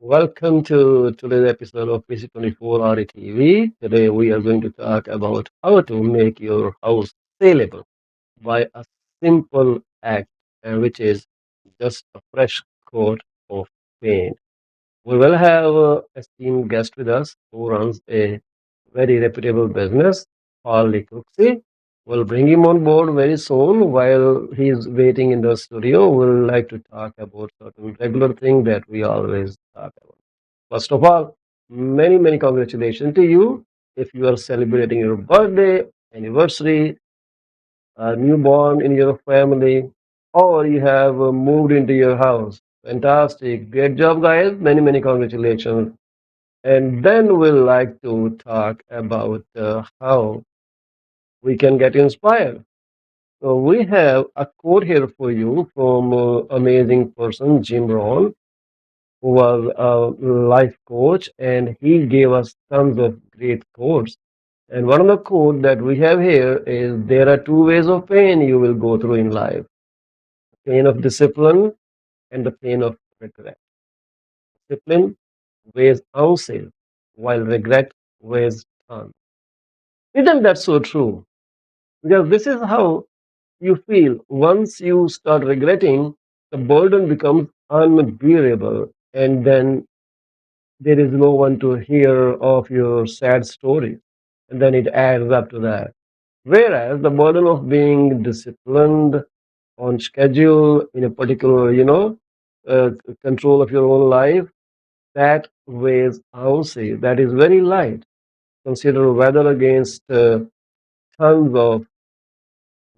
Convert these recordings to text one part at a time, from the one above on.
Welcome to today's episode of PC24 RETV. Today we are going to talk about how to make your house saleable by a simple act, and which is just a fresh coat of paint. We will have a esteemed guest with us who runs a very reputable business, Paul Likuski. We'll bring him on board very soon. While he's waiting in the studio, we'll like to talk about certain regular thing that we always talk about. First of all, many congratulations to you if you are celebrating your birthday, anniversary, a newborn in your family, or you have moved into your house. Fantastic. Great job, guys. Many congratulations. And then we'll like to talk about how we can get inspired. So we have a quote here for you from amazing person, Jim Rohn, who was a life coach, and he gave us tons of great quotes. And one of the quotes that we have here is there are two ways of pain you will go through in life: pain of discipline and the pain of regret. Discipline weighs ounces, while regret weighs tons. Isn't that so true? Because this is how you feel. Once you start regretting, the burden becomes unbearable, and then there is no one to hear of your sad stories. And then it adds up to that. Whereas the burden of being disciplined on schedule in a particular, uh, control of your own life, that weighs ounces. That is very light. Consider weather against tons of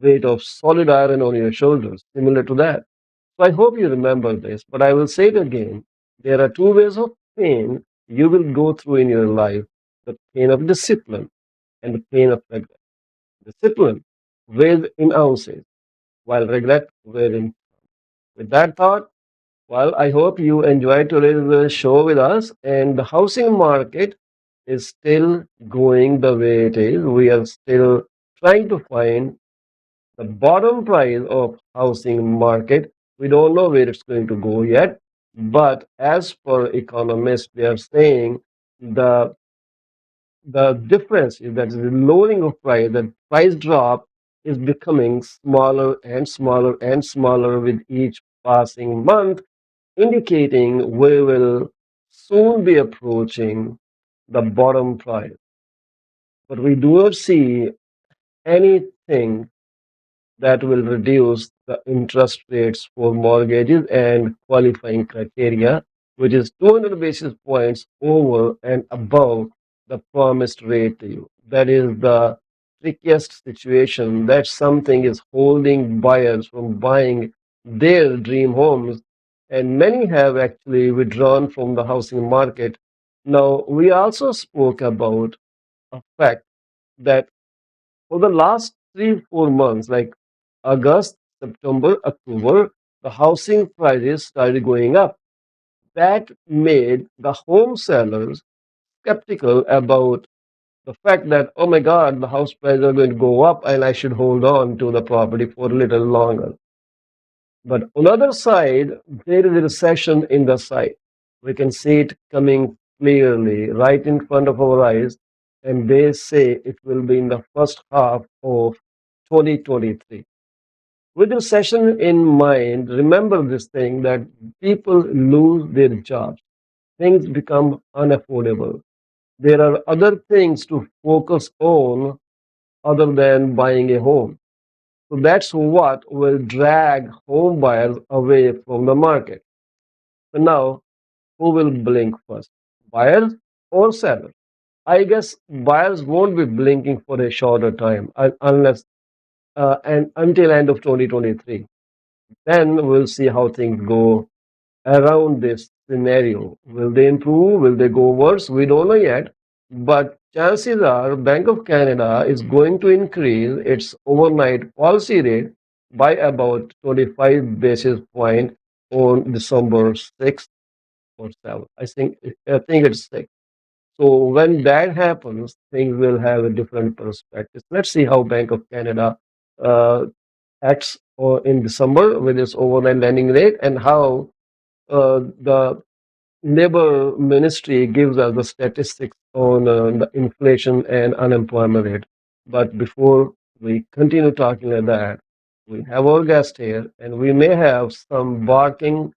weight of solid iron on your shoulders, similar to that. So I hope you remember this, but I will say it again. There are two ways of pain you will go through in your life: the pain of discipline and the pain of regret. Discipline weighs in ounces, while regret weighs in. With that thought, well, I hope you enjoyed today's show with us. And the housing market is still going the way it is. We are still trying to find the bottom price of housing market. We don't know where it's going to go yet, but as per economists, they are saying the the difference is that the lowering of price, the price drop is becoming smaller and smaller and smaller with each passing month, indicating we will soon be approaching the bottom price. But we do not see anything that will reduce the interest rates for mortgages and qualifying criteria, which is 200 basis points over and above the promised rate to you. That is the trickiest situation. That something is holding buyers from buying their dream homes, and many have actually withdrawn from the housing market. Now, we also spoke about a fact that for the last 3 4 months, like August, September, October, the housing prices started going up. That made the home sellers skeptical about the fact that, oh my God, the house prices are going to go up and I should hold on to the property for a little longer. But on the other side, there is a recession in the sight. We can see it coming clearly right in front of our eyes, and they say it will be in the first half of 2023. With recession in mind, remember this thing that people lose their jobs, things become unaffordable. There are other things to focus on other than buying a home. So that's what will drag home buyers away from the market. So now, who will blink first? Buyers or sellers? I guess buyers won't be blinking for a shorter time unless and until end of 2023. Then we'll see how things go around this scenario. Will they improve? Will they go worse? We don't know yet. But chances are Bank of Canada is going to increase its overnight policy rate by about 25 basis point on December 6th or 7th. I think it's 6th. So when that happens, things will have a different perspective. Let's see how Bank of Canada uh, acts in December with its overnight lending rate, and how the Labor Ministry gives us the statistics on the inflation and unemployment rate. But before we continue talking like that, we have our guest here, and we may have some barking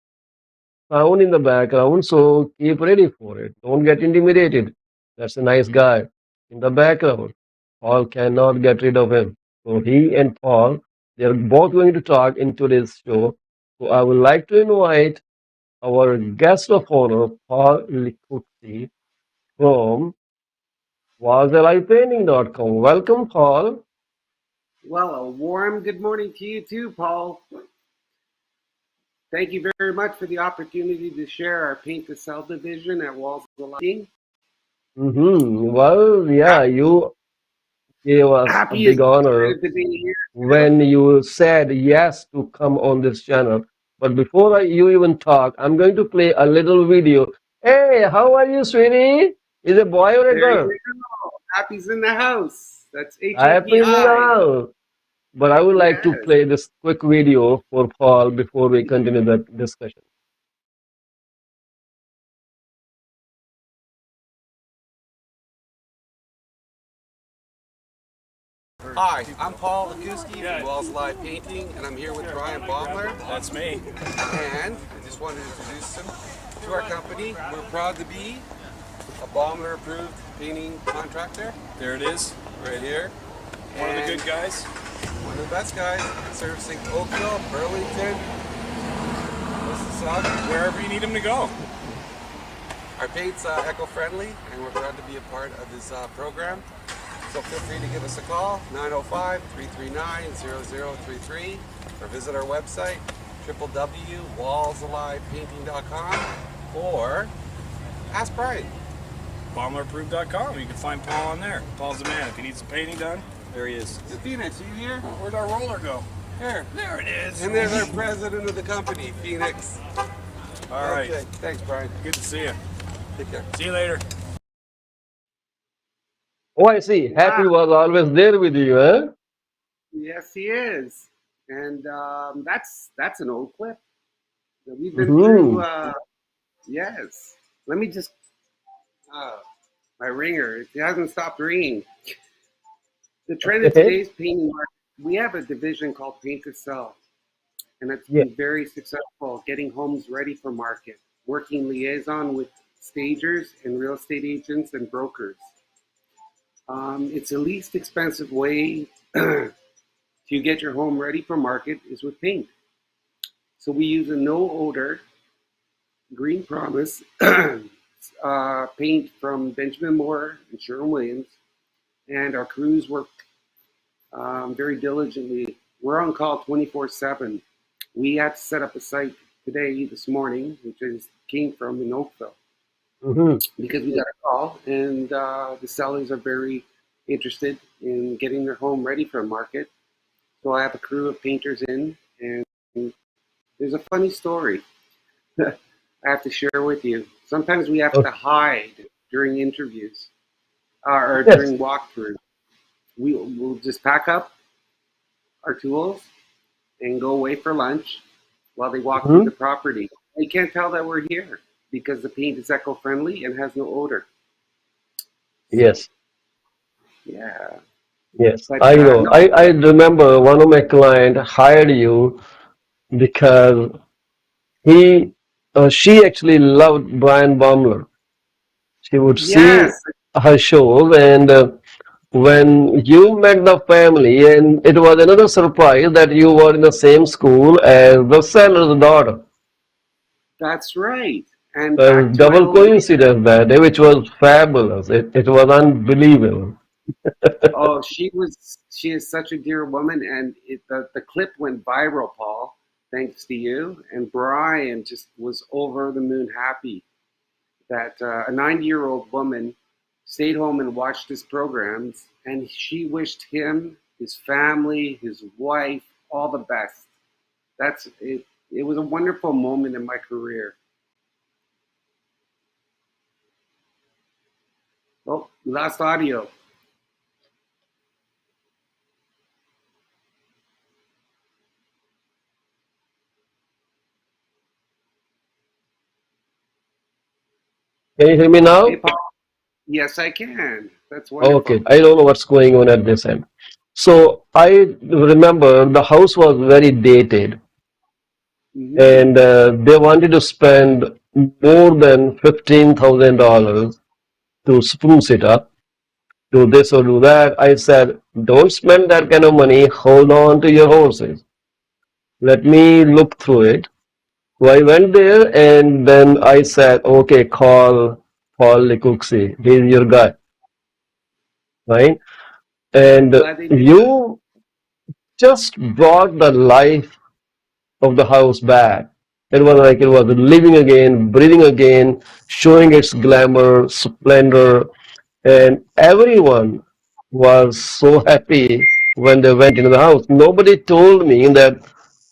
sound in the background, so keep ready for it. Don't get intimidated. That's a nice guy in the background. Paul cannot get rid of him. So he and Paul, they're both going to talk in today's show. So I would like to invite our guest of honor, Paul Likuski from WasLivePainting.com. Welcome, Paul. Well, a warm good morning to you too, Paul. Thank you very much for the opportunity to share our paint to sell division at Walls of Lighting. Well, yeah, you gave us a Happy as big honor excited to be here too. when you said yes to come on this channel. But before you even talk, I'm going to play a little video. Hey, how are you, sweetie? Is it a boy or a There girl? you go. Happy's in the house. That's Happy in the HAPI. house. But I would like to Yes. play this quick video for Paul before we continue the discussion. Hi, I'm Paul Likuski from Walls Live Painting, and I'm here with Brian Baumler. That's me. And I just wanted to introduce him to our company. We're proud to be a Baumler approved painting contractor. There it is. Right here. One of the good guys. One of the best guys, servicing Oakville, Burlington, Mississauga. Wherever you need him to go. Our paint's eco-friendly, and we're proud to be a part of this program. So feel free to give us a call, 905-339-0033, or visit our website, www.wallsalivepainting.com, or ask Brian. BaumlerApproved.com. You can find Paul on there. Paul's the man. If he needs some painting done, there he is. Phoenix, are you here? Where'd our roller go? Here. There it is. And there's our president of the company, Phoenix. All right. Okay. Thanks, Brian. Good to see you. Take care. See you later. Oh, I see. Happy Wow. was always there with you, huh? Yes, he is. And that's an old clip that we've been Mm-hmm. through. Yes. Let me just, my ringer, it hasn't stopped ringing. The trend of Okay. today's painting market, we have a division called Paint to Sell, and it's Yeah. been very successful getting homes ready for market, working liaison with stagers and real estate agents and brokers. It's the least expensive way to get your home ready for market is with paint. So we use a no odor Green Promise paint from Benjamin Moore and Sherwin-Williams, and our crews work very diligently. We're on call 24/7. We had to set up a site today, this morning, which came from in Oakville, Mm-hmm. because we got a call, and the sellers are very interested in getting their home ready for a market. So I have a crew of painters in, and there's a funny story I have to share with you. Sometimes we have Oh, to hide during interviews or yes. during walkthrough. We'll just pack up our tools and go away for lunch while they walk through Mm-hmm. the property. They can't tell that we're here because the paint is eco-friendly and has no odor. So, Yes. yeah. Yes. But I know. no, I remember one of my client hired you because he she actually loved Brian Baumler. She would see yes, her shows, and when you met the family, and it was another surprise that you were in the same school as the seller's daughter. that's right. And So it back was to my double old lady. coincidence that day, which was fabulous. It was unbelievable. Oh, she is such a dear woman, and the clip went viral, Paul, thanks to you. And Brian just was over the moon happy that a 90-year-old woman stayed home and watched his programs, and she wished him, his family, his wife, all the best. That's it. It was a wonderful moment in my career. Oh, last audio. Can you hear me Hey, now? Paul. Yes, I can. That's Okay, wonderful. I don't know what's going on at this end. So I remember the house was very dated, Hmm. and they wanted to spend more than $15,000 to spruce it up, do this or do that. I said, don't spend that kind of money. Hold on to your horses. Let me look through it. So I went there and then I said, okay, call Paul Likuksi. He's your guy, right? I'm And glad they did. you just brought the life of the house back. It was like it was living again, breathing again, showing its glamour, splendor, and everyone was so happy when they went into the house. Nobody told me that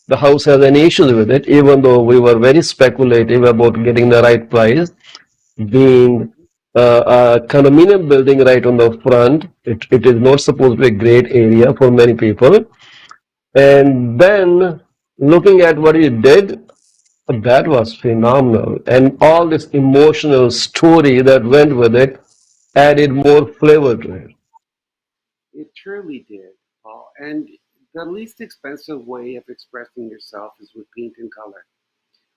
the house has any issues with it, even though we were very speculative about getting the right price, being a condominium building right on the front. It is not supposed to be a great area for many people. And then looking at what he did, that was phenomenal. And all this emotional story that went with it added more flavor to it. It truly did, Paul. And the least expensive way of expressing yourself is with paint and color.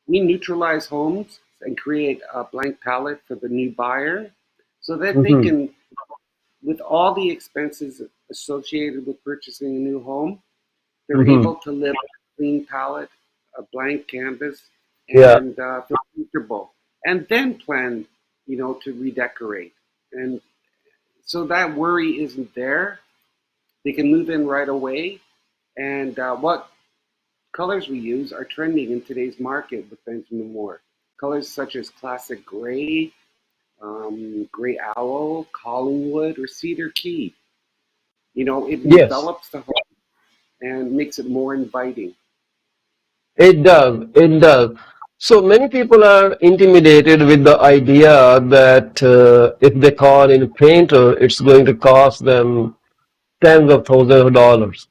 We neutralize homes and create a blank palette for the new buyer so that they Hmm. can, with all the expenses associated with purchasing a new home, they're Hmm. able to live on a clean palette, a blank canvas, Yeah, and feel comfortable. And then plan, to redecorate. And so that worry isn't there. They can move in right away. And what colors we use are trending in today's market with Benjamin Moore. Colors such as classic gray, gray owl, Collingwood, or cedar key. It yes, envelops the home and makes it more inviting. it does. It does. So many people are intimidated with the idea that if they call in a painter, it's going to cost them tens of thousands of dollars.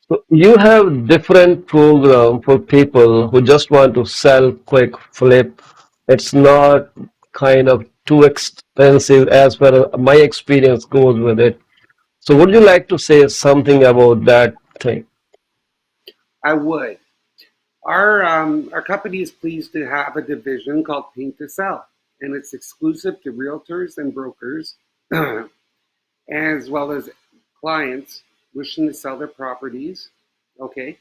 So you have different program for people who just want to sell quick flip. It's not kind of too expensive as far as my experience goes with it. So would you like to say something about that thing? I would. Our company is pleased to have a division called Paint to Sell, and it's exclusive to realtors and brokers, as well as clients wishing to sell their properties. Okay,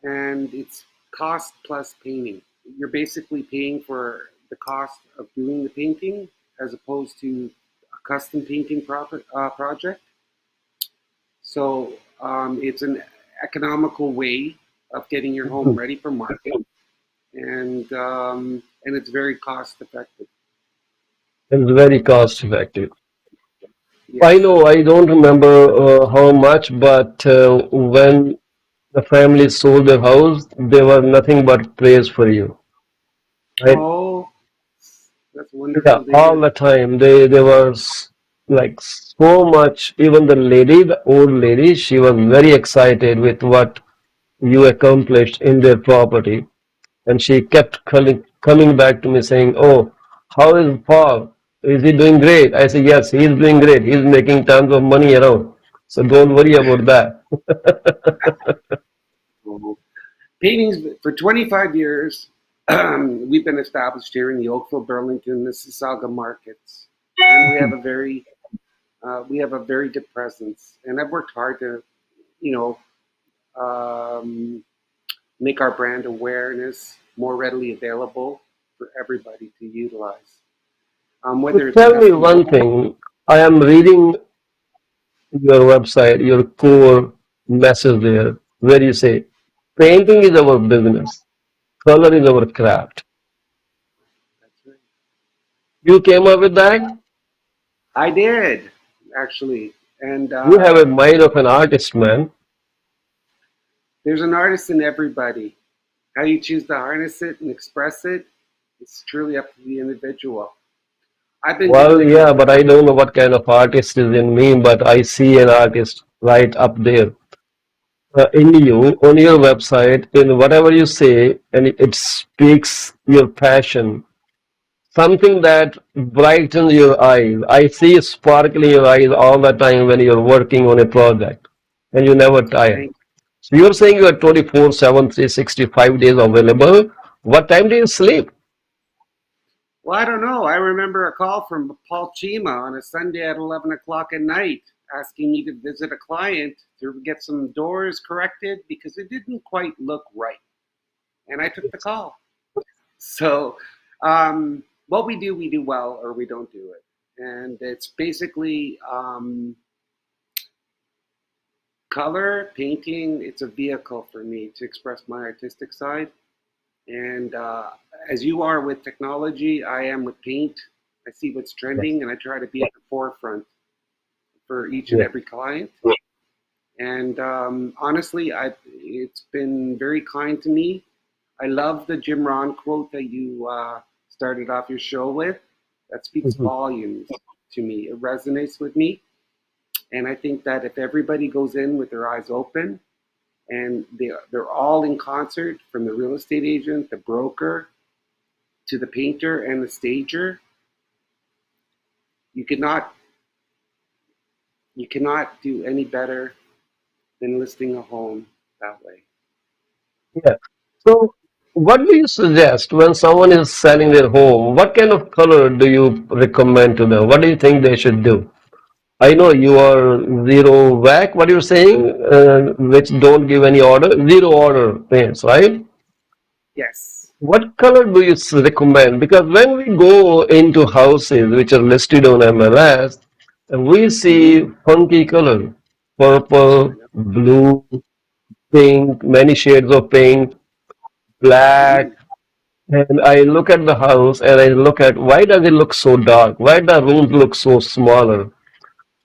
and it's cost plus painting. You're basically paying for the cost of doing the painting as opposed to a custom painting project. So it's an economical way of getting your home Mhm. ready for market, and it's very cost effective. It's very cost effective. I Yes. know I don't remember how much, but when the family sold their house, they were nothing but praise for you, right? Oh, that's Yeah, wonderful to all hear. the time. They were like so much. Even the lady, the old lady, she was very excited with what you accomplished in their property, and she kept coming back to me saying, "Oh, how is Paul? Is he doing great?" I said, "Yes, he's doing great. He's making tons of money around. So don't worry about that." Oh. Paintings for 25 years. We've been established here in the Oakville, Burlington, Mississauga markets, and we have a very good presence. And I've worked hard to, you know, um, make our brand awareness more readily available for everybody to utilize. So Whether it's tell me custom home. one thing. I am reading your website, your core message there, where you say, painting is our business, color is our craft. That's right. You came up with that? I did actually, and You have a mind of an artist, man. there's an artist in everybody. How you choose to harness it and express it, it's truly up to the individual. I've been doing Well, it for yeah, but I don't know what kind of artist is in me, but I see an artist right up there. In you, on your website, in whatever you say, and it speaks your passion. something that brightens your eyes. I see sparkle in your eyes all the time when you're working on a project and you never tire. Thank So you're saying you are 24/7, 365 days available. What time do you sleep? Well, I don't know. I remember a call from Paul Chima on a Sunday at 11 o'clock at night asking me to visit a client to get some doors corrected because it didn't quite look right. And I took the call. So, what we do well, or we don't do it. And it's basically color, painting. It's a vehicle for me to express my artistic side. And as you are with technology, I am with paint. I see what's Yes. trending and I try to be at the forefront for each and Yes. every client. And honestly, it's been very kind to me. I love the Jim Ron quote that you started off your show with. That speaks Mhm. volumes to me. It resonates with me. And I think that if everybody goes in with their eyes open and they're all in concert, from the real estate agent, the broker, to the painter and the stager, you cannot you cannot do any better than listing a home that way. Yeah. So, what do you suggest when someone is selling their home? What kind of color do you recommend to them? What do you think they should do? I know you are zero whack, what you're saying, which don't give any order, zero order paints, right? Yes. What color do you recommend? Because when we go into houses which are listed on MLS, we Mm-hmm. see funky color, I purple, know. blue, pink, many shades of pink, Mm-hmm. black. And I look at the house and I look at why does it look so dark? Why the rooms look so smaller?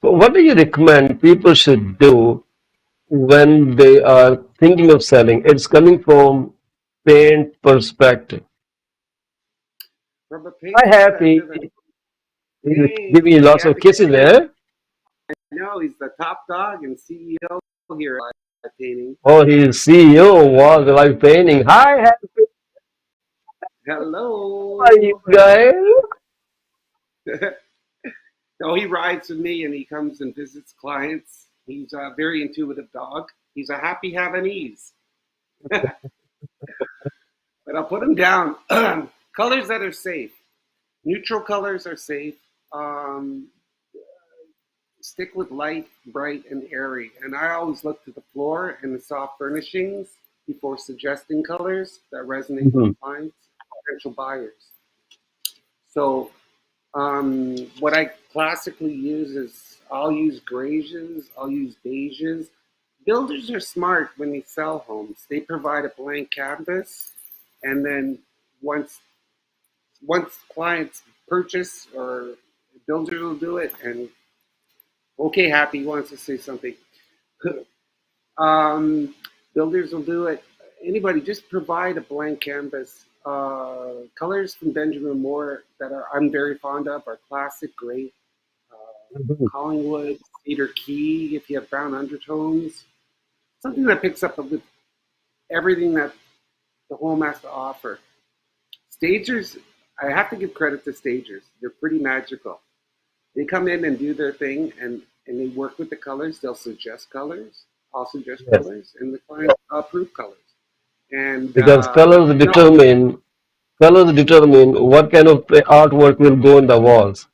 So what do you recommend people should do when they are thinking of selling? It's coming from paint perspective. From a paint Hi, Happy. perspective, I He's hey, giving you you lots have of to get kisses rid of. there. I know he's the top dog and CEO here at painting. Oh, he's CEO was live painting. Hi, Happy. How are you Hello. guys? So he rides with me and he comes and visits clients. He's a very intuitive dog. He's a happy Havanese. But I'll put him down. Colors that are safe. Neutral colors are safe. Um, Stick with light, bright, and airy. And I always look to the floor and the soft furnishings before suggesting colors that resonate with Mhm. clients, potential buyers. So what I classically use is I'll use grays, I'll use beiges. Builders are smart when they sell homes. They provide a blank canvas, and then once once clients purchase, or builders will do it. And okay, Happy wants to say something. um, Builders will do it. Anybody, just provide a blank canvas. Colors from Benjamin Moore that I'm very fond of are classic gray, Mhm. Collingwood, cedar key. If you have brown undertones, something that picks up with everything that the home has to offer. Stagers, I have to give credit to stagers. They're pretty magical. They come in and do their thing, and they work with the colors. They'll suggest colors. I'll suggest Yes, colors, and the client approve colors. And because no, colors determine what kind of artwork will go on the walls,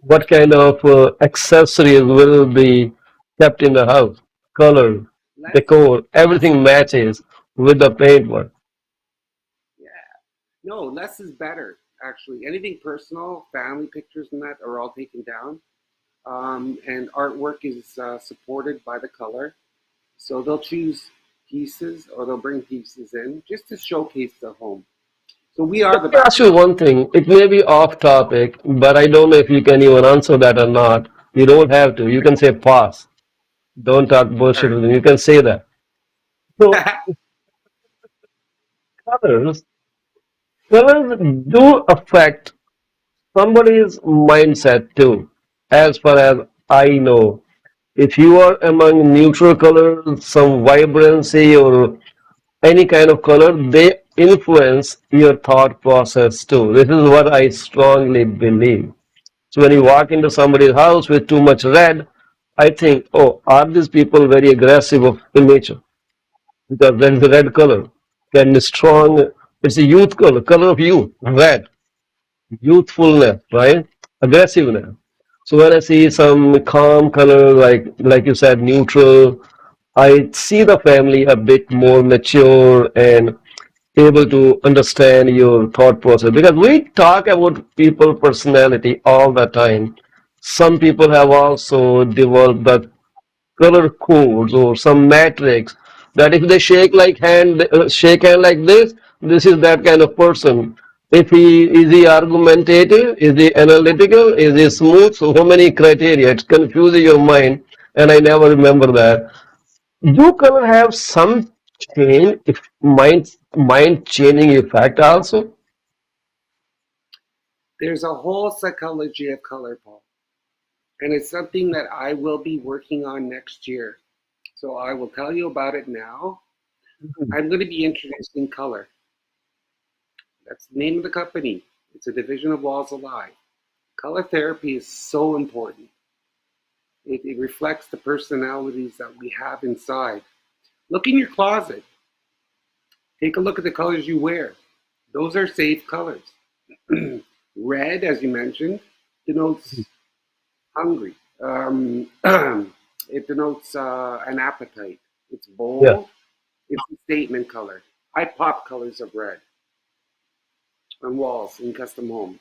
what kind of accessories will be kept in the house, color, less, decor, less, everything matches with the paintwork. yeah, no, less is better. Actually, anything personal, family pictures, and that are all taken down. And artwork is supported by the color. So they'll choose pieces, or they'll bring pieces in just to showcase the home. So we are Let the me ask you backdrop. one thing. It may be off topic, but I don't know if you can even answer that or not. You don't have to. You can say pass. Don't talk All bullshit right. with me. You can say that. So colors, colors do affect somebody's mindset too, as far as I know. If you are among neutral colors, some vibrancy or any kind of color, they influence your thought process too. This is what I strongly believe. So when you walk into somebody's house with too much red, I think, oh, are these people very aggressive in nature? Because that is the red color. Can be strong. It's a youth color, color of youth, red, youthfulness, right? Aggressiveness. So when I see some calm color, like you said, neutral, I see the family a bit more mature and able to understand your thought process. Because we talk about people personality all the time. Some people have also developed the color codes or some matrix that if they shake hand like this is that kind of person. If he is he argumentative, is he analytical, is he smooth? So many criteria. It's confusing your mind, and I never remember that. Do color have some change, if mind changing effect also? There's a whole psychology of color, Paul, and it's something that I will be working on next year. So I will tell you about it now. I'm going to be introducing color. That's the name of the company. It's a division of Walls Alive. Color therapy is so important. It reflects the personalities that we have inside. Look in your closet. Take a look at the colors you wear. Those are safe colors. Red, as you mentioned, denotes hungry. It denotes an appetite. It's Yeah. bold. It's a statement color. I pop colors of red on walls in custom homes.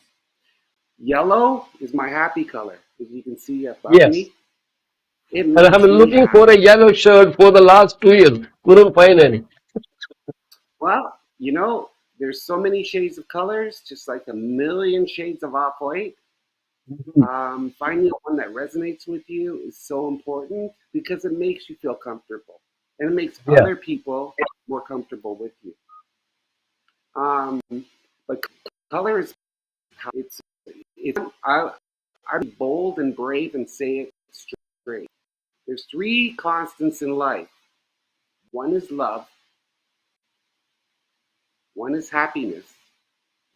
Yellow is my happy color. As you can see above Yes. me, it And I've makes been me looking for happy. a yellow shirt for the last 2 years. Couldn't find any. Well, there's so many shades of colors, just like a million shades of off-white. Finding one that resonates with you is so important because it makes you feel comfortable and it makes Yeah. other people more comfortable with you. Um, but color is it's it's I'm bold and brave and say it straight. There's three constants in life. One is love, one is happiness,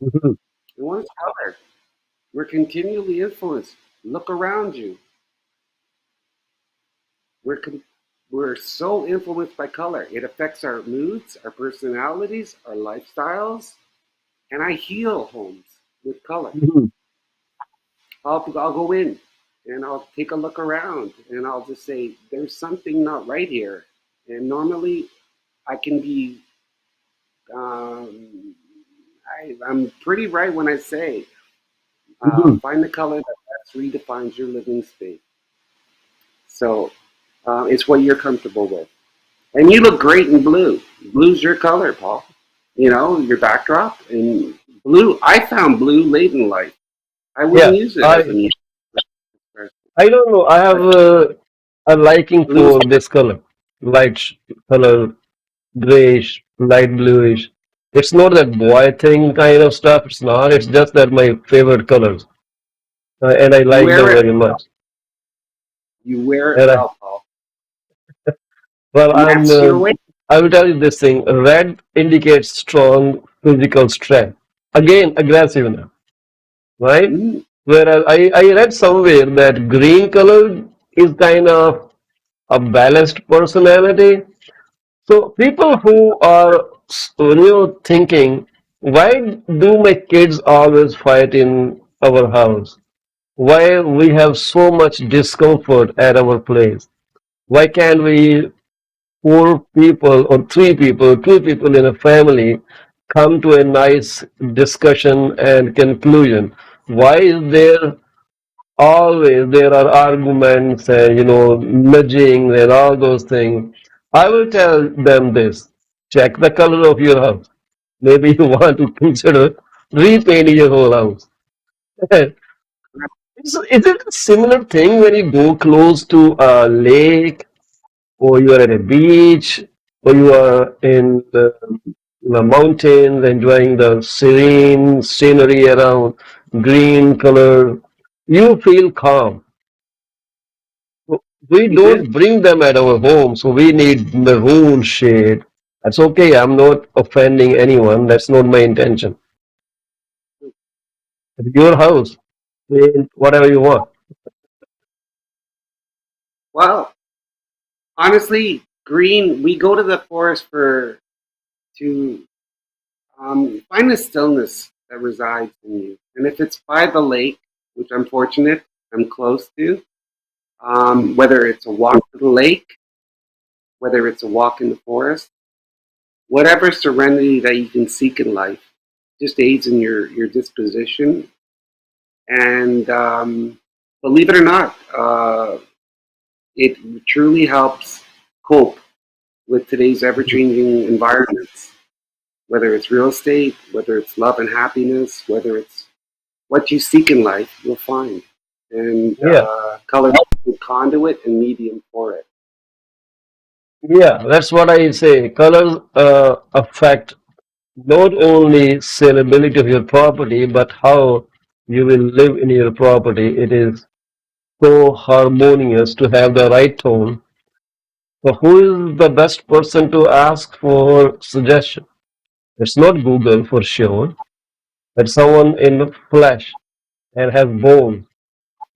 Mhm. and one is color. We're continually influenced. Look around you. We're con- we're so influenced by color. It affects our moods, our personalities, our lifestyles, and I heal homes with color. Mhm. I'll go in and I'll take a look around and I'll just say, there's something not right here. And normally I can be, um, I'm pretty right when I say, Mhm. find the color that best redefines your living space. So it's what you're comfortable with. And you look great in blue. Blue's your color, Paul. Your backdrop. And blue, I found blue late in life. I wouldn't Yeah. use it as I a music I don't know. I have but a liking blue's for this color, light color, grayish, light bluish. It's not that boy thing kind of stuff. It's not. It's just that my favorite colors, and I you like wear them it very much. you wear it And well, Paul. well, And that's your way. I will tell you this thing. Red indicates strong physical strength. Again, aggressiveness, right? Mm, Whereas I read somewhere that green color is kind of a balanced personality. So people who are thinking, why do my kids always fight in our house? Why we have so much discomfort at our place? Why can't we four people or three people, two people in a family come to a nice discussion and conclusion? Why is there always there are arguments and nudging and all those things? I will tell them this: check the color of your house. Maybe you want to consider repainting your whole house. Is it a similar thing when you go close to a lake, or you are at a beach, or you are in the mountains enjoying the serene scenery around, green color? You feel calm. So we you did. don't bring them at our home, so we need maroon shade. That's okay. I'm not offending anyone. That's not my intention. It's your house. Paint whatever you want. Well, honestly, green. We go to the forest for to find the stillness that resides in you, and if it's by the lake, which I'm fortunate, I'm close to. Whether it's a walk to the lake, whether it's a walk in the forest, whatever serenity that you can seek in life, just aids in your disposition. And believe it or not, it truly helps cope with today's ever changing environments, whether it's real estate, whether it's love and happiness, whether it's what you seek in life, you'll find. And Yeah, color is a conduit and medium for it. yeah. That's what I say. Colors affect not only saleability of your property, but how you will live in your property. It is so harmonious to have the right tone. So who is the best person to ask for suggestion? It's not Google for sure. It's someone in the flesh and has bones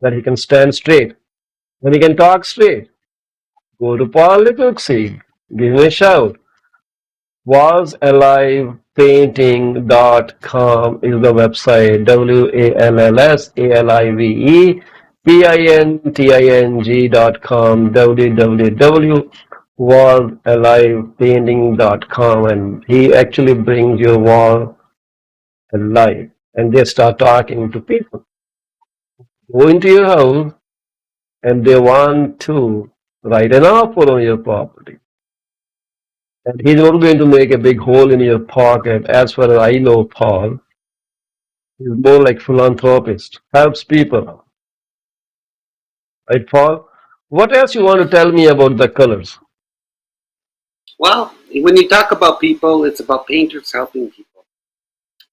that he can stand straight and he can talk straight. Go to Paul Likuski. Give me a shout. WallsAlivePainting.com is the website. WallsAlivePainting.com. www.wallsalivepainting.com. And he actually brings your wall alive. And they start talking to people. Go into your house and they want to write an offer on your property. And he's not going to make a big hole in your pocket. As far as I know, Paul, he's more like philanthropist, helps people. Right, Paul? What else you want to tell me about the colors? Well, when you talk about people, it's about painters helping people,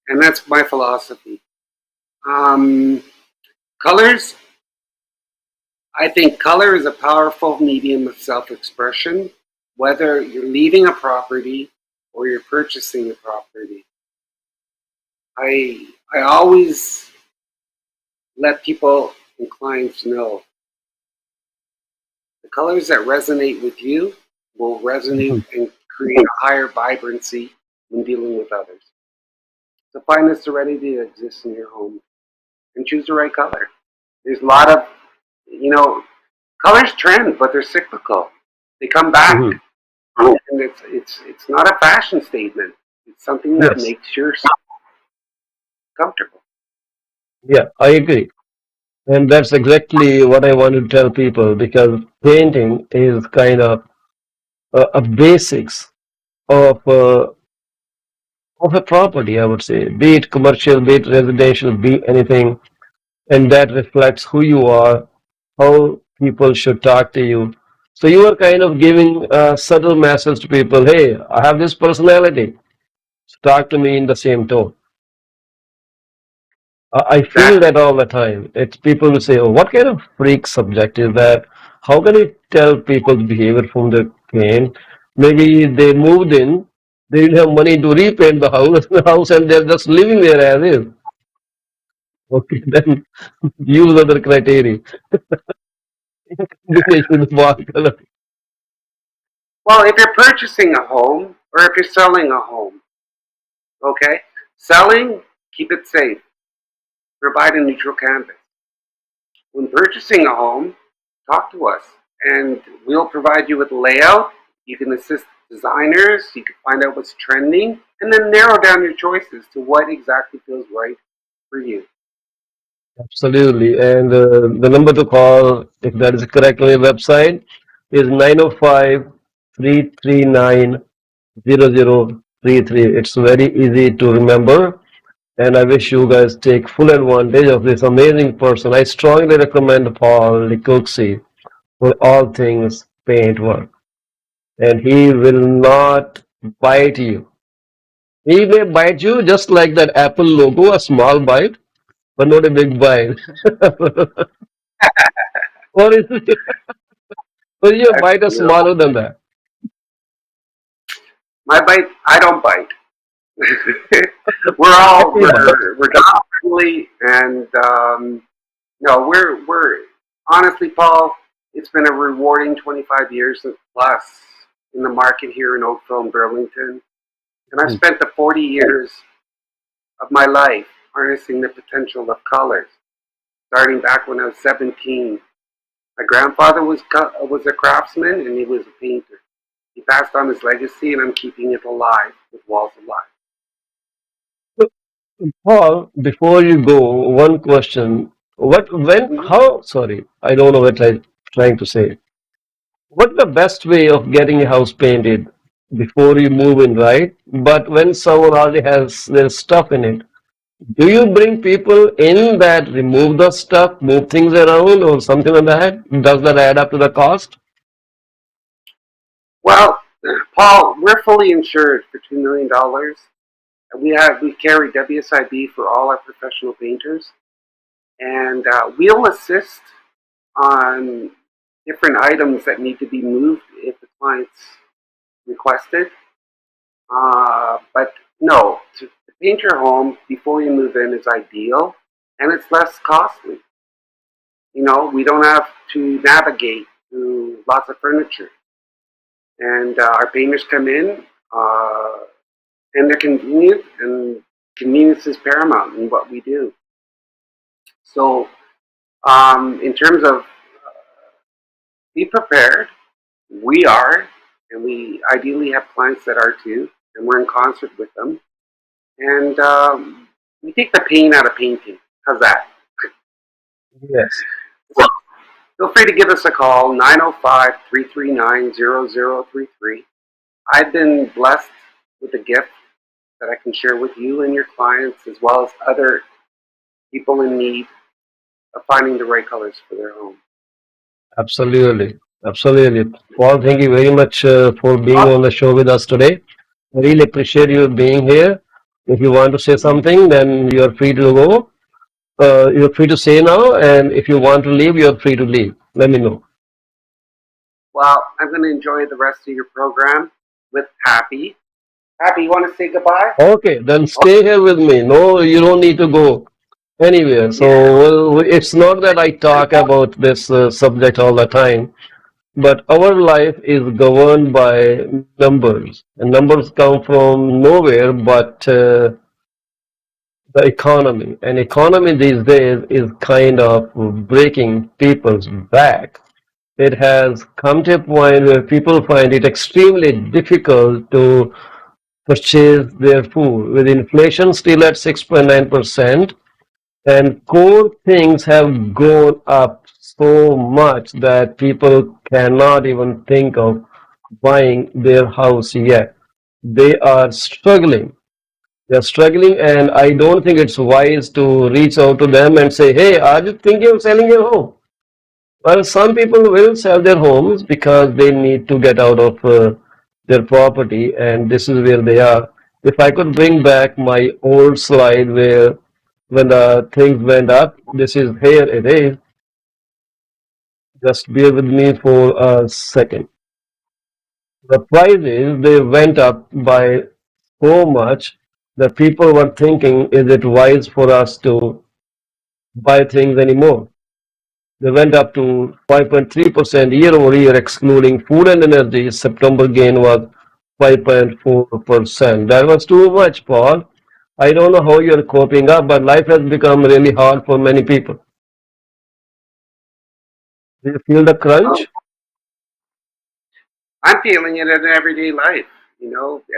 and that's my philosophy. Um, colors, I think color is a powerful medium of self-expression, whether you're leaving a property or you're purchasing a property. I always let people and clients know the colors that resonate with you will resonate Mhm, and create a higher vibrancy when dealing with others. So find the serenity that exists in your home and choose the right color. There's a lot of, you know, colors trend, but they're cyclical. They come back, mhm. and it's not a fashion statement. It's something that Yes, makes you comfortable. yeah, I agree. And that's exactly what I want to tell people because painting is kind of a basics of of a property, I would say, be it commercial, be it residential, be anything, and that reflects who you are, how people should talk to you. So you are kind of giving a subtle message to people, hey, I have this personality. So talk to me in the same tone. I feel Exactly. that all the time. It's people will say, oh, what kind of freak subject is that? How can you tell people's behavior from the paint? Maybe they moved in, they didn't have money to repaint the house and they're just living there as is. Okay, then use other criteria. Combination of wall color. Well, if you're purchasing a home or if you're selling a home, okay, selling, keep it safe. Provide a neutral canvas. When purchasing a home, talk to us and we'll provide you with layout. You can assist designers, you can find out what's trending, and then narrow down your choices to what exactly feels right for you. Absolutely. And the number to call, if that is correct on your website, is 905-339-0033. It's very easy to remember. And I wish you guys take full advantage of this amazing person. I strongly recommend Paul Likuksi for all things paint work. And he will not bite you. He may bite you just like that Apple logo, a small bite, but not a big bite. Or is it, or your bite is Absolutely. smaller than that? My bite, I don't bite. we're all Hey, but we're dog friendly, and no, we're honestly, Paul. It's been a rewarding 25 years plus in the market here in Oakville and Burlington, and I've spent the 40 years of my life harnessing the potential of colors. Starting back when I was 17, my grandfather was a craftsman and he was a painter. He passed on his legacy, and I'm keeping it alive with Walls Alive. Paul, before you go, one question. Mhm. Sorry, I don't know what I'm trying to say. What's the best way of getting a house painted before you move in, right? But when someone already has their stuff in it, do you bring people in that remove the stuff, move things around, or something like that? Does that add up to the cost? Well, Paul, we're fully insured for $2 million. We carry WSIB for all our professional painters, and we'll assist on different items that need to be moved if the clients request it. But no, to paint your home before you move in is ideal, and it's less costly. We don't have to navigate through lots of furniture, and our painters come in, uh, and they're convenient, and convenience is paramount in what we do. So, in terms of be prepared, we are, and we ideally have clients that are too, and we're in concert with them. And we take the pain out of painting. How's that? Yes, So feel free to give us a call, 905-339-0033. I've been blessed with a gift that I can share with you and your clients, as well as other people in need of finding the right colors for their home. absolutely. Absolutely. Paul, thank you very much for being Awesome. on the show with us today. I really appreciate you being here. If you want to say something, then you're free to go. You're free to say now, and if you want to leave, you're free to leave. Let me know. Well, I'm going to enjoy the rest of your program with Happy. Happy, you want to say goodbye? Okay, then Oh, stay here with me. No, you don't need to go anywhere. So yeah. it's not that I talk about this subject all the time, but our life is governed by numbers, and numbers come from nowhere but the economy. And economy these days is kind of breaking people's back. It has come to a point where people find it extremely difficult to purchase their food. With inflation still at 6.9%, and core things have gone up so much that people cannot even think of buying their house yet. They are struggling. They're struggling, and I don't think it's wise to reach out to them and say, "Hey, are you thinking of selling your home?" Well, some people will sell their homes because they need to get out of their property, and this is where they are. If I could bring back my old slide where when the things went up, this is here it is. Just bear with me for a second. The prices they went up by so much that people were thinking, is it wise for us to buy things anymore? They went up to 5.3% year over year, excluding food and energy. September gain was 5.4%. That was too much, Paul. I don't know how you're coping up, but life has become really hard for many people. Do you feel the Oh, crunch? I'm feeling it in everyday life.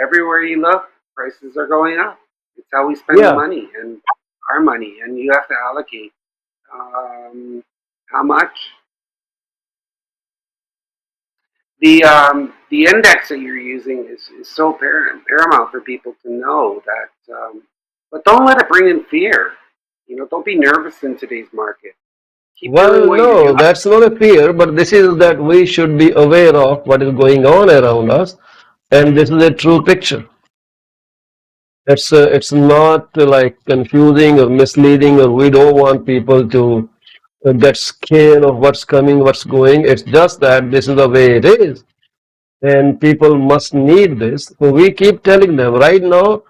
Everywhere you look, prices are going up. It's how we spend the Yeah. money and our money, and you have to allocate how much. The index that you're using is so paramount for people to know that. But don't let it bring in fear. Don't be nervous in today's market. Keep doing Well, what you're no, doing. that's not a fear, but this is that we should be aware of what is going on around us, and this is a true picture. It's not like confusing or misleading, or we don't want people to get scared of what's coming, what's going. It's just that this is the way it is. and people must need this. So we keep telling them right now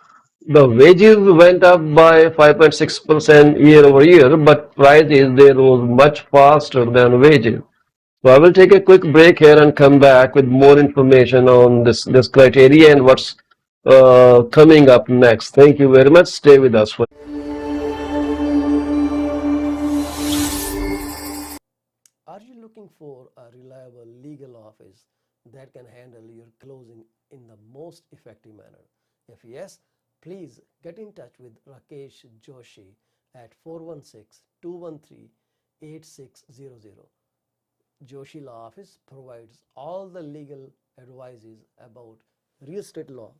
the wages went up by 5.6% year over year, but prices they rose much faster than wages. So I will take a quick break here and come back with more information on this criteria and what's coming up next. Thank you very much. Stay with us. Are you looking for a reliable legal office that can handle your closing in the most effective manner? If yes, please get in touch with Rakesh Joshi at 416 213 8600. Joshi Law Office provides all the legal advices about real estate law,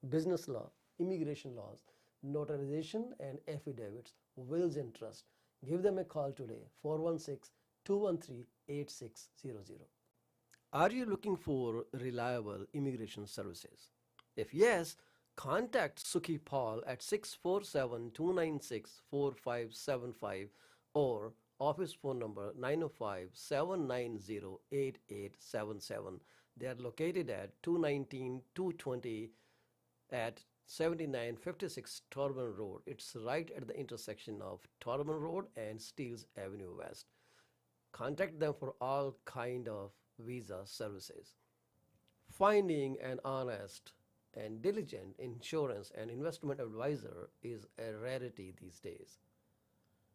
business law, immigration laws, notarization and affidavits, wills and trust. Give them a call today, 416 213 8600. Are you looking for reliable immigration services? If yes, contact Suki Paul at 647 296 4575 or office phone number 905 790 8877. They are located at 219 220 at 7956 Torban Road. It's right at the intersection of Torban Road and Steeles Avenue West. Contact them for all kind of visa services. Finding an honest and diligent insurance and investment advisor is a rarity these days.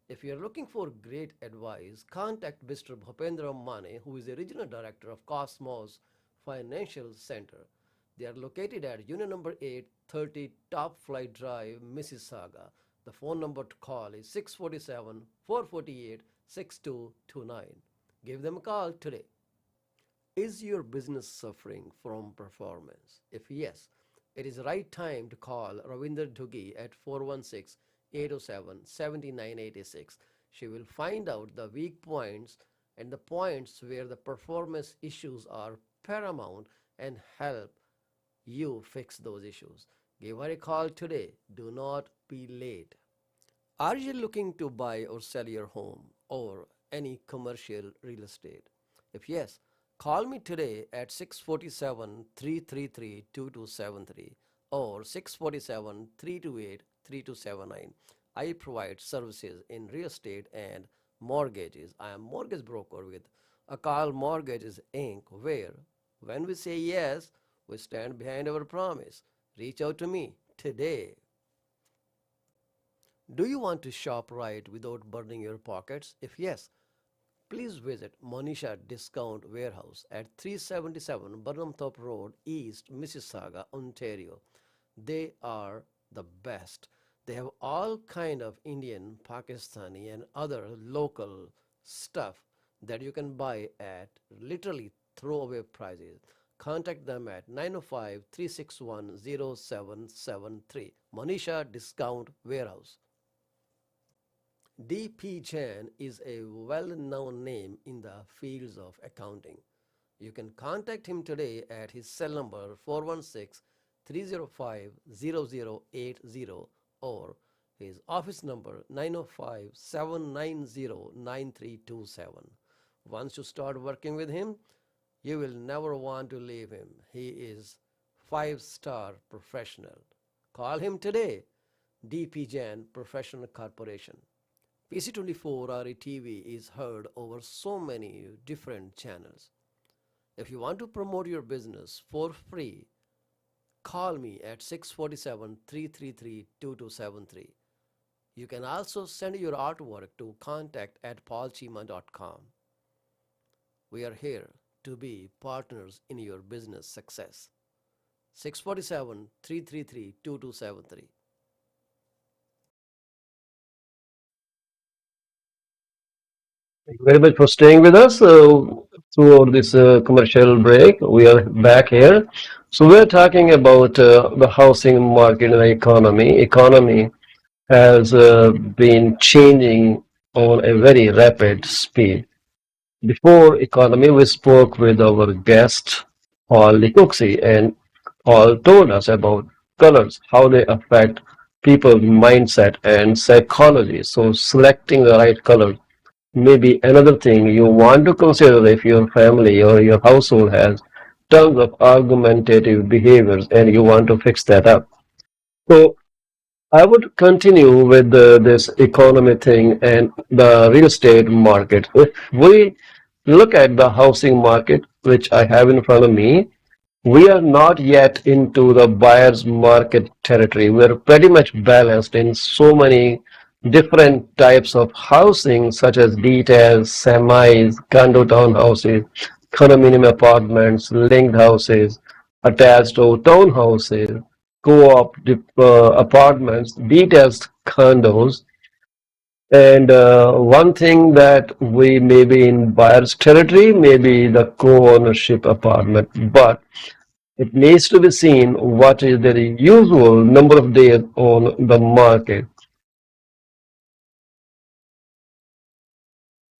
If you are looking for great advice, contact Mr. Bhupendra Mane, who is the regional director of Cosmos Financial Center. They are located at Union number 830 Top Flight Drive, Mississauga. The phone number to call is 647 448 6229. Give them a call today. Is your business suffering from performance? If yes, it is the right time to call Ravinder Duggi at 416 807 7986. She will find out the weak points and the points where the performance issues are paramount and help you fix those issues. Give her a call today. Do not be late. Are you looking to buy or sell your home or any commercial real estate? If yes, call me today at 647 333 2273 or 647 328 3279. I provide services in real estate and mortgages. I am mortgage broker with Akal Mortgages Inc., where when we say yes, we stand behind our promise. Reach out to me today. Do you want to shop right without burning your pockets? If yes, please visit Monisha Discount Warehouse at 377 Burnhamthorpe Road, East Mississauga, Ontario. They are the best. They have all kind of Indian, Pakistani and other local stuff that you can buy at literally throwaway prices. Contact them at 905 361 0773. Monisha Discount Warehouse. D.P. Jain is a well-known name in the fields of accounting. You can contact him today at his cell number 416 305 0080 or his office number 905 790 9327. Once you start working with him, you will never want to leave him. He is five-star professional. Call him today. D.P. Jain Professional Corporation. PC24 RETV is heard over so many different channels. If you want to promote your business for free, call me at 647 333 2273. You can also send your artwork to contact@paulchima.com. We are here to be partners in your business success. 647 333 2273. Thank you very much for staying with us throughout this commercial break. We are back here. So we're talking about the housing market and the economy. Economy has been changing on a very rapid speed. Before economy, we spoke with our guest, Paul Likuski, and Paul told us about colors, how they affect people's mindset and psychology. So selecting the right color may be another thing you want to consider if your family or your household has tons of argumentative behaviors, and you want to fix that up. So I would continue with this economy thing and the real estate market. If we look at the housing market, which I have in front of me, we are not yet into the buyer's market territory. We're pretty much balanced in so many different types of housing, such as details, semis, condo townhouses, condominium apartments, linked houses, attached to townhouses, co-op apartments, details condos. And one thing that we may be in buyer's territory may be the co-ownership apartment, but it needs to be seen what is the usual number of days on the market.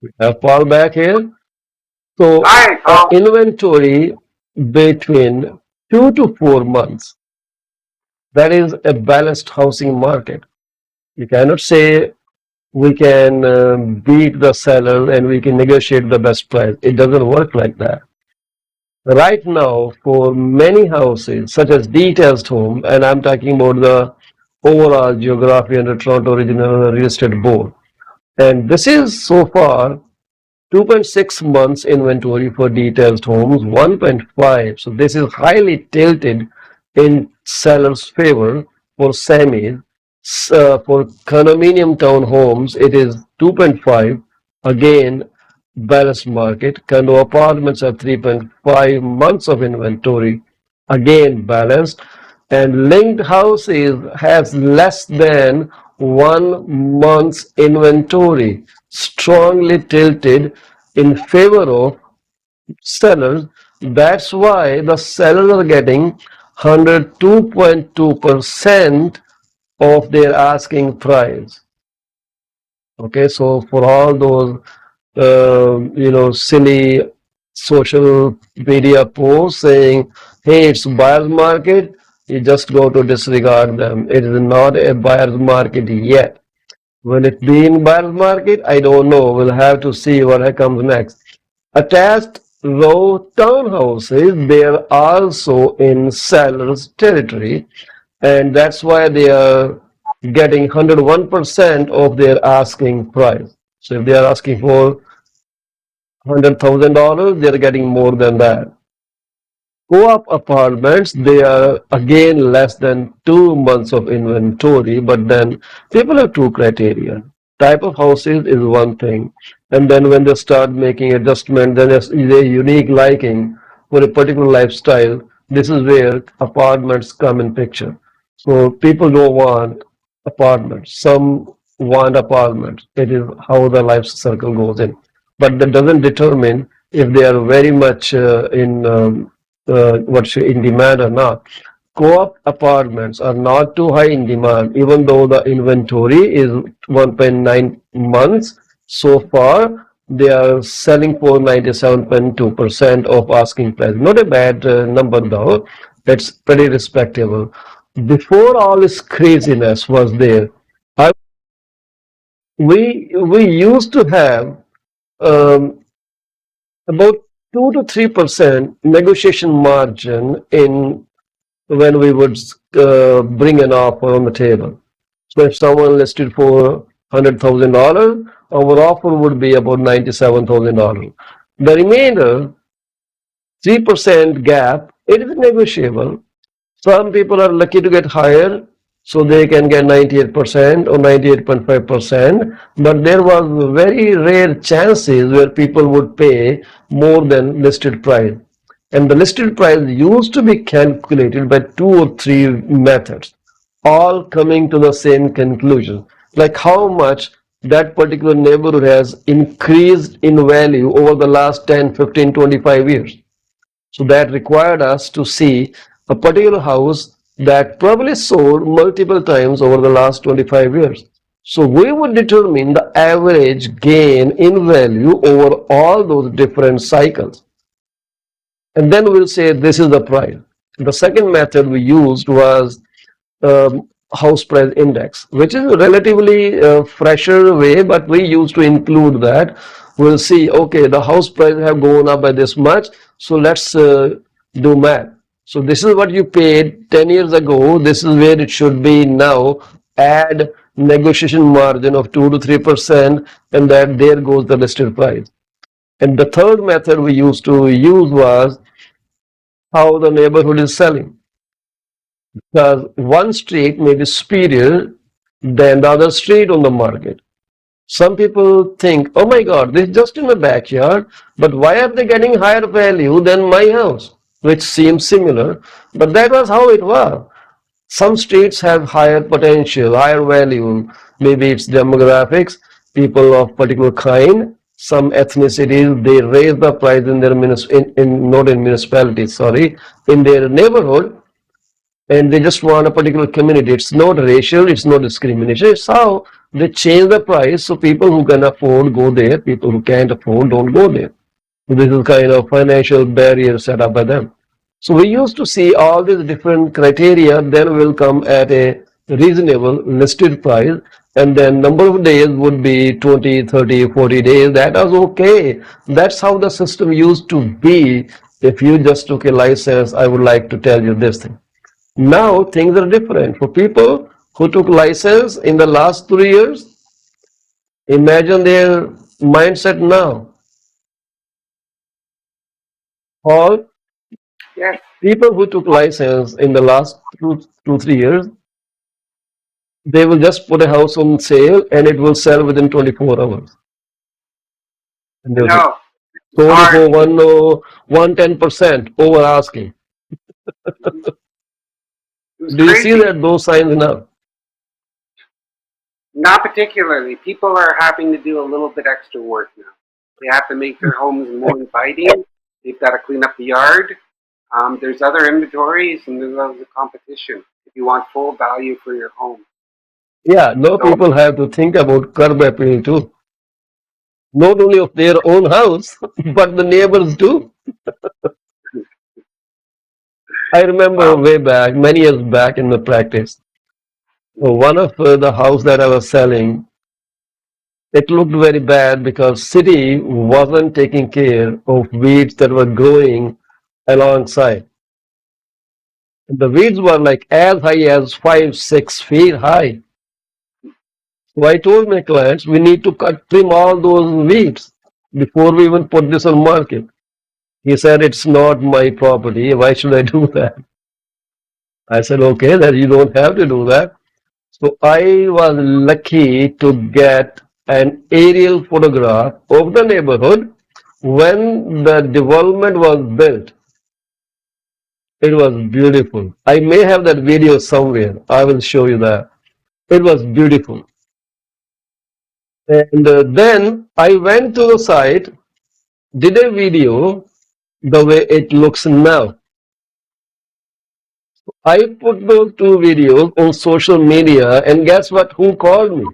We have Paul back here. So Hi, Paul. inventory between 2 to 4 months. That is a balanced housing market. You cannot say we can beat the seller and we can negotiate the best price. It doesn't work like that. Right now, for many houses, such as detached home, and I'm talking about the overall geography under Toronto Regional Real Estate Board, and this is so far 2.6 months inventory for detached homes, 1.5. So this is highly tilted in seller's favor for semis. For condominium townhomes, it is 2.5. Again, balanced market. Condo apartments are 3.5 months of inventory. Again, balanced. And linked houses has less than 1 month's inventory, strongly tilted in favor of sellers. That's why the sellers are getting 102.2% of their asking price. Okay, so for all those silly social media posts saying, "Hey, it's buyer's market," you just go to disregard them. It is not a buyer's market yet. Will it be in buyer's market? I don't know. We'll have to see what comes next. Attached row townhouses, they are also in seller's territory, and that's why they are getting 101% of their asking price. So if they are asking for $100,000, they're getting more than that. Co-op apartments, they are again less than 2 months of inventory, but then people have two criteria. Type of houses is one thing, and then when they start making adjustment, then there's a unique liking for a particular lifestyle. This is where apartments come in picture. So people don't want apartments. Some want apartments. It is how the life circle goes in, but that doesn't determine if they are very much in demand or not. Co-op apartments are not too high in demand, even though the inventory is 1.9 months so far. They are selling for 97.2% of asking price. Not a bad number though. That's pretty respectable. Before all this craziness was there, I, we used to have um, about 2 to 3% negotiation margin in when we would bring an offer on the table. So if someone listed for $100,000, our offer would be about $97,000. The remainder 3% gap, it is negotiable. Some people are lucky to get higher, so they can get 98% or 98.5%, but there was very rare chances where people would pay more than listed price. And the listed price used to be calculated by 2 or 3 methods, all coming to the same conclusion, like how much that particular neighborhood has increased in value over the last 10, 15, 25 years. So that required us to see a particular house that probably sold multiple times over the last 25 years. So we would determine the average gain in value over all those different cycles. And then we'll say this is the price. The second method we used was house price index, which is a relatively fresher way, but we used to include that. We'll see, okay, the house prices have gone up by this much, so let's Do math. So this is what you paid 10 years ago. This is where it should be now. Add negotiation margin of 2 to 3%, and that there goes the listed price. And the third method we used to use was how the neighborhood is selling. Because one street may be superior than the other street on the market. Some people think, oh my God, this is just in my backyard, but why are they getting higher value than my house, which seems similar? But that was how it was. Some streets have higher potential, higher value. Maybe it's demographics, people of particular kind. Some ethnicities, they raise the price in their not in municipalities, sorry, in their neighborhood, and they just want a particular community. It's not racial, it's not discrimination. It's how they change the price so people who can afford go there, people who can't afford don't go there. So this is kind of financial barrier set up by them. So we used to see all these different criteria, then will come at a reasonable listed price, and then number of days would be 20, 30, 40 days. That was okay. That's how the system used to be. If you just took a license, I would like to tell you this thing. Now things are different. For people who took license in the last 3 years, imagine their mindset now. All Yes. people who took license in the last 3 years, they will just put a house on sale and it will sell within 24 hours. And I they'll say, know. It's sold hard. for 110% over asking. It was Do you see crazy. that those signs now? Not particularly. People are having to do a little bit extra work now. They have to make their homes more inviting. They've got to clean up the yard. There's other inventories and there's other competition if you want full value for your home. Yeah, no So, people have to think about curb appeal too. Not only of their own house, but the neighbors too. I remember well, way back, many years back in the practice, one of the house that I was selling, it looked very bad because city wasn't taking care of weeds that were growing alongside. The weeds were like as high as 5, 6 feet high. So I told my clients, we need to trim all those weeds before we even put this on market. He said, it's not my property. Why should I do that? I said, okay, then you don't have to do that. So I was lucky to get an aerial photograph of the neighborhood when the development was built. It was beautiful. I may have that video somewhere. I will show you that. It was beautiful. And then I went to the site, did a video the way it looks now. I put those two videos on social media, and guess what? Who called me?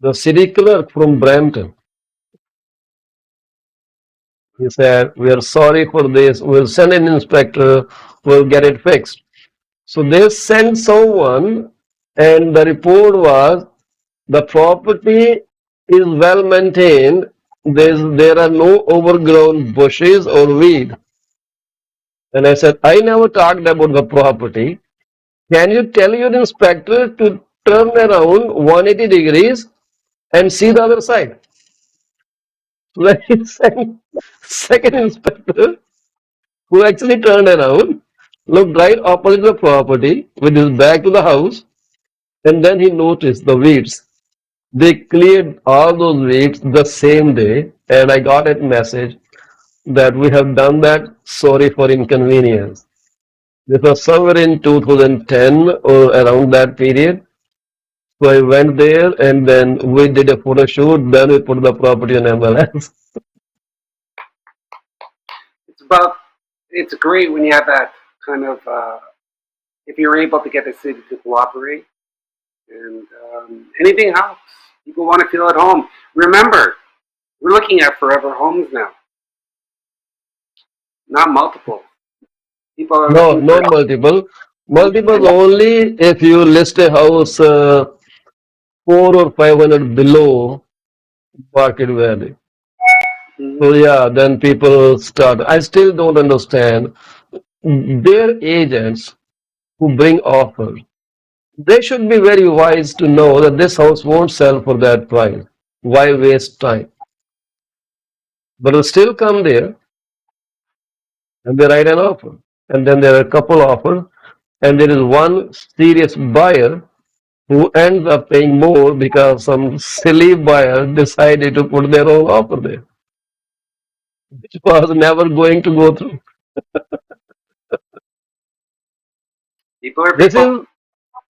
The city clerk from Brampton. He said, we are sorry for this. We'll send an inspector. We'll get it fixed. So they sent someone, and the report was the property is well maintained. There are no overgrown bushes or weed. And I said, I never talked about the property. Can you tell your inspector to turn around 180 degrees and see the other side? Then he sent second inspector who actually turned around, looked right opposite the property with his back to the house, and then he noticed the weeds. They cleared all those weeds the same day, and I got a message that we have done that. Sorry for inconvenience. This was somewhere in 2010 or around that period. So I went there and then we did a photo shoot. Then we put the property on MLS. it's about. It's great when you have that kind of. If you're able to get the city to cooperate, and anything helps. People want to feel at home. Remember, we're looking at forever homes now, not multiple. People are No, looking for not multiple. and Multiples only if you list a house 4 or 500 below market value. Hmm. So yeah, then people start. I still don't understand their agents who bring offers. They should be very wise to know that this house won't sell for that price. Why waste time? But they'll still come there and they write an offer. And then there are a couple offers, and there is one serious buyer who ends up paying more because some silly buyer decided to put their own offer there, which was never going to go through. People are This people. is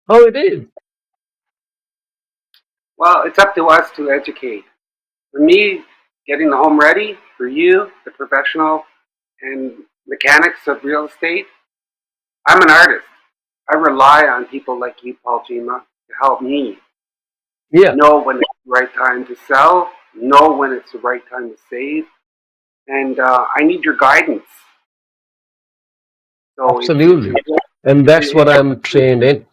how it is. Well, it's up to us to educate. For me, getting the home ready, for you, the professional and mechanics of real estate, I'm an artist. I rely on people like you, Paul Gima, to help me Yeah, know when it's the right time to sell, know when it's the right time to save, and I need your guidance. So it's absolutely. important. And that's what It, I'm trained in.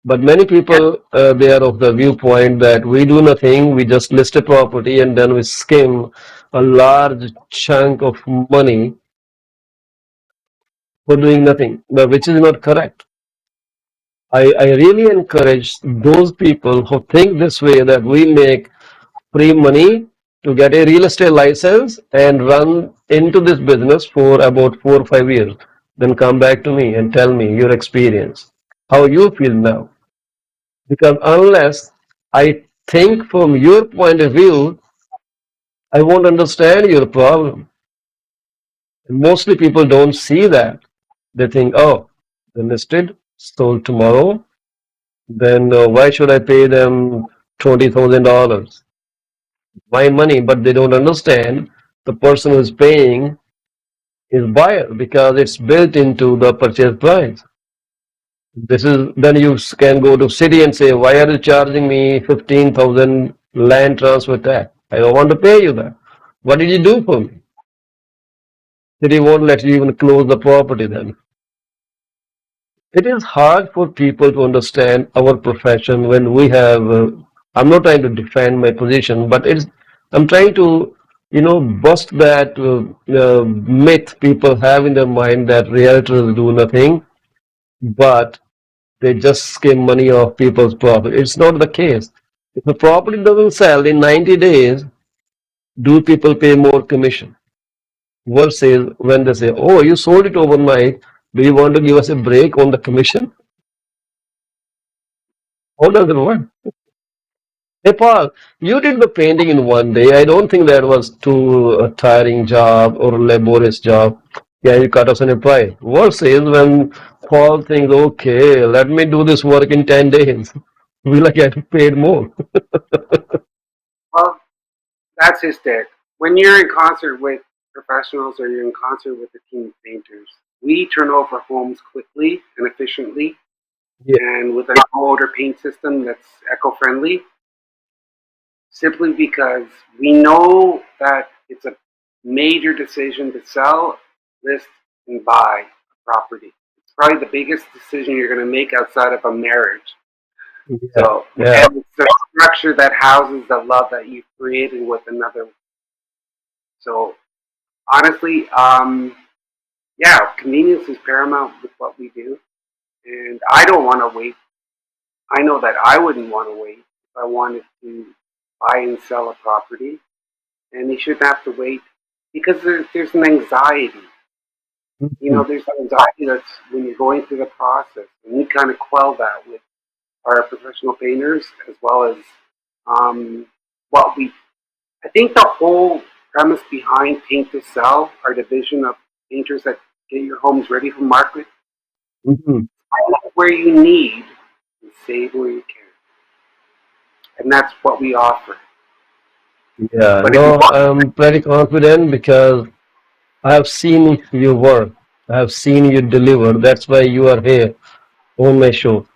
But many people, they are of the viewpoint that we do nothing, we just list a property and then we skim a large chunk of money for doing nothing, but which is not correct. I really encourage those people who think this way that we make free money to get a real estate license and run into this business for about 4 or 5 years. Then come back to me and tell me your experience, how you feel now. Because unless I think from your point of view, I won't understand your problem. And mostly people don't see that. They think, oh, they listed, sold tomorrow, then why should I pay them $20,000? My money, but they don't understand the person who is paying is buyer because it's built into the purchase price. This is then you can go to city and say, why are you charging me 15,000 land transfer tax? I don't want to pay you that. What did you do for me? City won't let you even close the property then. It is hard for people to understand our profession when we have. I'm not trying to defend my position, but I'm trying to, bust that myth people have in their mind that realtors do nothing, but they just skim money off people's property. It's not the case. If the property doesn't sell in 90 days, do people pay more commission? Versus when they say, oh, you sold it overnight, do you want to give us a break on the commission? How does it work? Hey, Paul, you did the painting in one day. I don't think that was too tiring job or laborious job. Yeah, you cut us in a price. Versus when Paul thinks, okay, let me do this work in 10 days. Will I get paid more? well, that's his stick. When you're in concert with professionals or you're in concert with a team of painters, we turn over homes quickly and efficiently, Yeah. and with a no-odor paint system that's eco-friendly, simply because we know that it's a major decision to sell, list, and buy a property. It's probably the biggest decision you're going to make outside of a marriage. Yeah. So, Yeah. and it's the structure that houses the love that you've created with another. So, honestly, yeah, convenience is paramount with what we do. And I don't want to wait. I know that I wouldn't want to wait if I wanted to buy and sell a property. And they shouldn't have to wait because there's an anxiety. Mhm. There's anxiety that's when you're going through the process. And we kind of quell that with our professional painters as well as um, what we I think the whole premise behind Paint to Sell, our division of painters that get your homes ready for market, Mhm. find where you need and save where you can. And that's what we offer. Yeah. But if you No, want, I'm pretty confident because I have seen your work. I have seen you deliver. That's why you are here on my show.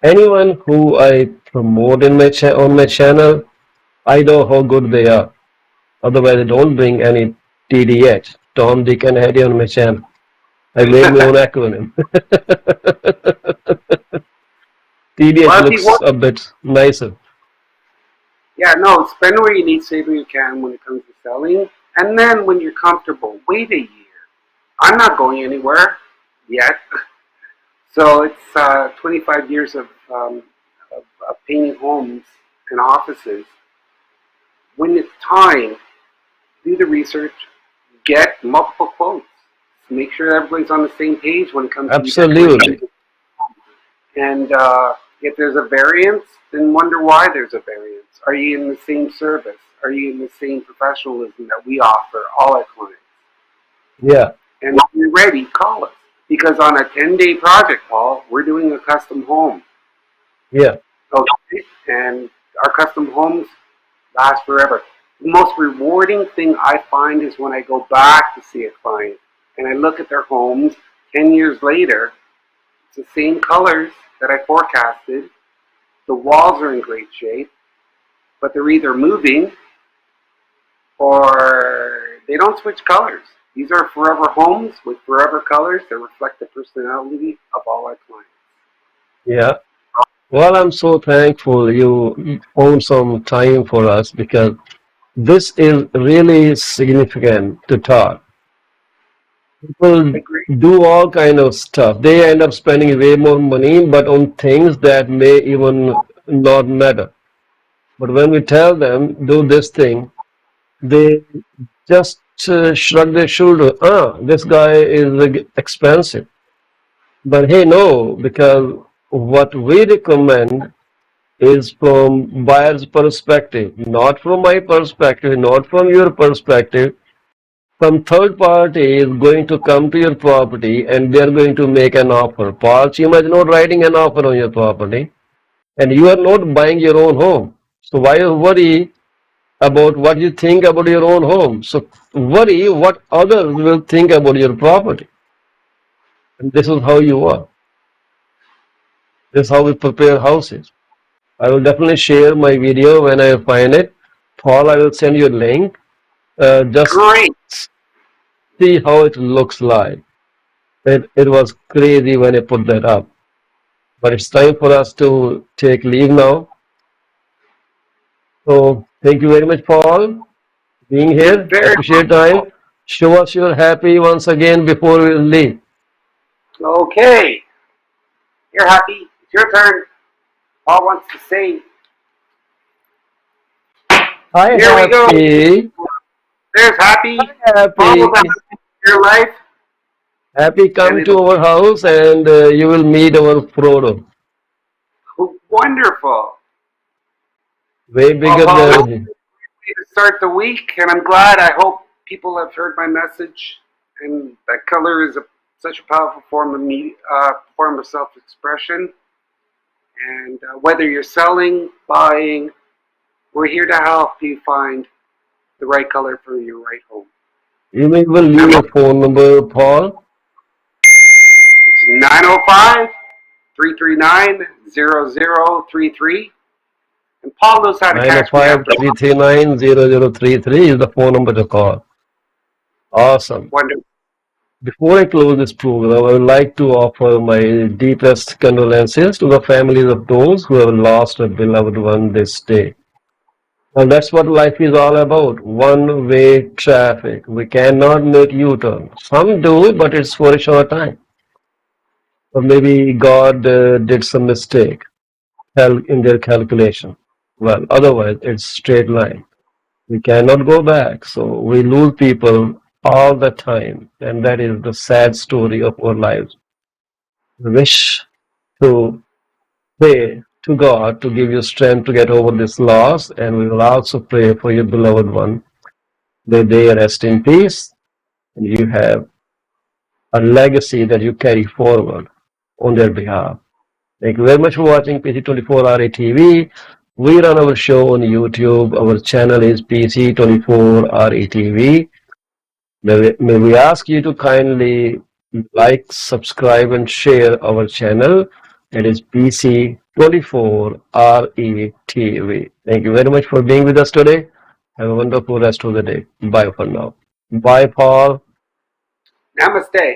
Anyone who I promote in on my channel, I know how good they are. Otherwise, I don't bring any TDH, Tom, Dick, and Harry on my channel. I made my own acronym. TDH well, if you looks want, a bit nicer. yeah, no, spend where you need, save where you can when it comes to selling. And then when you're comfortable, wait a year. I'm not going anywhere yet. So it's 25 years of painting homes and offices. When it's time, do the research, get multiple quotes. Make sure everybody's on the same page when it comes to Absolutely. decoration. And if there's a variance, then wonder why there's a variance. Are you in the same service? Are you in the same professionalism that we offer all our clients? Yeah. And when you're ready, call us. Because on a 10-day project, Paul, we're doing a custom home. Yeah. Okay? And our custom homes last forever. The most rewarding thing I find is when I go back to see a client and I look at their homes 10 years later. It's the same colors that I forecasted. The walls are in great shape, but they're either moving or they don't switch colors. These are forever homes with forever colors that reflect the personality of all our clients. Yeah. Well, I'm so thankful you found some time for us because this is really significant to talk. People Agree. do all kind of stuff. They end up spending way more money, but on things that may even not matter. But when we tell them do this thing, they just shrug their shoulder. Ah, this guy is expensive. But hey, no, because what we recommend is from buyer's perspective, not from my perspective, not from your perspective. Some third party is going to come to your property and they're going to make an offer. Paul, you imagine not writing an offer on your property and you are not buying your own home. So why worry about what you think about your own home? So worry what others will think about your property. And this is how you are. This is how we prepare houses. I will definitely share my video when I find it. Paul, I will send you a link. Just Great. see how it looks like. It was crazy when I put that up. But it's time for us to take leave now. So thank you very much, Paul, being You're here. very Appreciate time. Show us you're happy once again before we leave. okay. You're happy. It's your turn. Paul wants to say, Hi, here we go. happy. There's happy. Hi, Paul will happy. have your life, Happy, and come to it'll our house and you will meet our Frodo. be wonderful. Way Well, bigger Paul, this than. is to start the week, and I'm glad. I hope people have heard my message, and that color is such a powerful form of self-expression. And whether you're selling, buying, we're here to help you find the right color for your right home. You may even leave Number your phone number, Paul. It's 905 339 0033. And Paul knows how to catch me 905 after 339 0033 is the phone number to call. Awesome. wonder. Before I close this program, I would like to offer my deepest condolences to the families of those who have lost a beloved one this day. Well, that's what life is all about. One-way traffic. We cannot make U-turn. Some do, but it's for a short time. Or maybe God did some mistake in their calculation. Well, otherwise it's straight line. We cannot go back. So we lose people all the time. And that is the sad story of our lives. We wish to pray to God to give you strength to get over this loss. And we will also pray for your beloved one that they rest in peace and you have a legacy that you carry forward on their behalf. Thank you very much for watching PC24RA TV. We run our show on YouTube. Our channel is PC24RA TV. May we ask you to kindly like, subscribe, and share our channel. It is PC24RE TV. Thank you very much for being with us today. Have a wonderful rest of the day. Bye for now. Bye, Paul. Namaste.